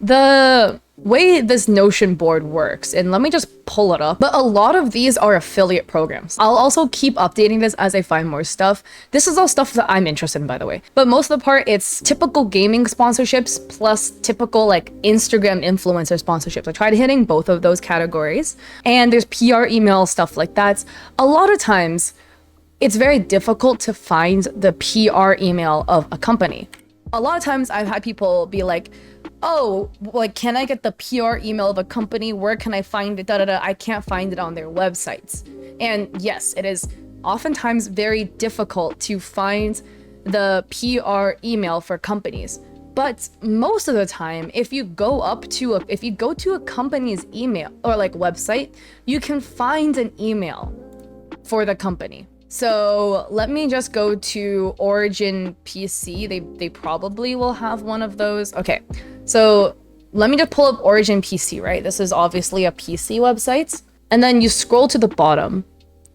the way this Notion board works, and let me just pull it up, but a lot of these are affiliate programs. I'll also keep updating this as I find more stuff. This is all stuff that I'm interested in, by the way, but most of the part, it's typical gaming sponsorships plus typical like Instagram influencer sponsorships. I tried hitting both of those categories, and there's PR email, stuff like that. A lot of times it's very difficult to find the PR email of a company. A lot of times I've had people be like, oh, like, can I get the PR email of a company? Where can I find it? I can't find it on their websites. And yes, it is oftentimes very difficult to find the PR email for companies. But most of the time, if you go to a company's email or like website, you can find an email for the company. So let me just go to Origin PC. They probably will have one of those. Okay, so let me just pull up Origin PC, right? This is obviously a PC website. And then you scroll to the bottom.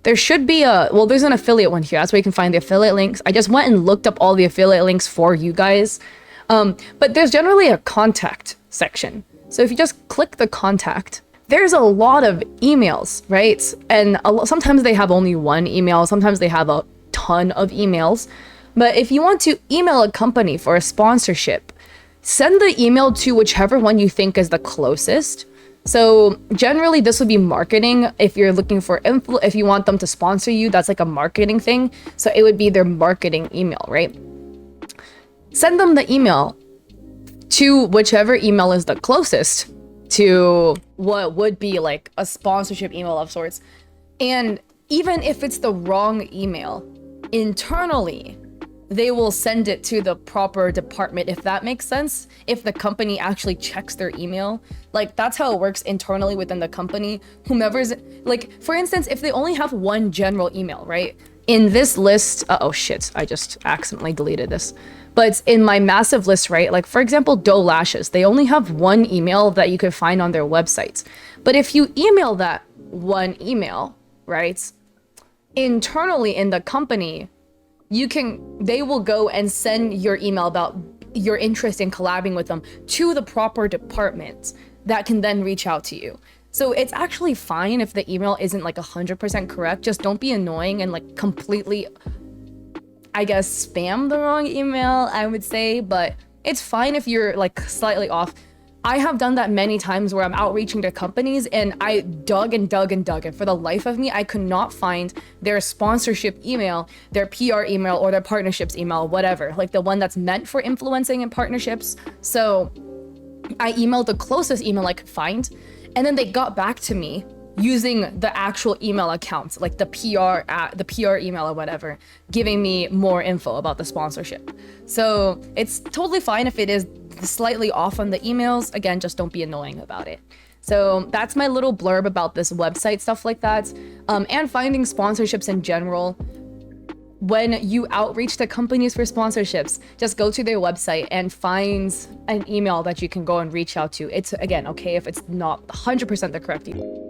There should be there's an affiliate one here. That's where you can find the affiliate links. I just went and looked up all the affiliate links for you guys. But there's generally a contact section. So if you just click the contact, there's a lot of emails, right? And sometimes they have only one email, sometimes they have a ton of emails. But if you want to email a company for a sponsorship, send the email to whichever one you think is the closest. So generally this would be marketing. If you're looking for if you want them to sponsor you, that's like a marketing thing. So it would be their marketing email, right? Send them the email to whichever email is the closest to what would be like a sponsorship email of sorts. And even if it's the wrong email, internally, they will send it to the proper department, if that makes sense. If the company actually checks their email, like that's how it works internally within the company. Whomever's like, for instance, if they only have one general email, right? In this list, oh shit, I just accidentally deleted this. But in my massive list, right? Like for example, Doe Lashes, they only have one email that you could find on their websites. But if you email that one email, right? Internally in the company, they will go and send your email about your interest in collabing with them to the proper department that can then reach out to you. So it's actually fine if the email isn't like 100% correct. Just don't be annoying and like completely, I guess, spam the wrong email, I would say. But it's fine if you're like slightly off. I have done that many times where I'm outreaching to companies and I dug and dug and dug, and for the life of me, I could not find their sponsorship email, their PR email, or their partnerships email, whatever, like the one that's meant for influencing and partnerships. So I emailed the closest email I could find, and then they got back to me using the actual email accounts, like the PR email or whatever, giving me more info about the sponsorship. So it's totally fine if it is slightly off on the emails. Again, just don't be annoying about it. So that's my little blurb about this website, stuff like that, and finding sponsorships in general. When you outreach to companies for sponsorships, just go to their website and find an email that you can go and reach out to. It's, again, okay if it's not 100% the correct email.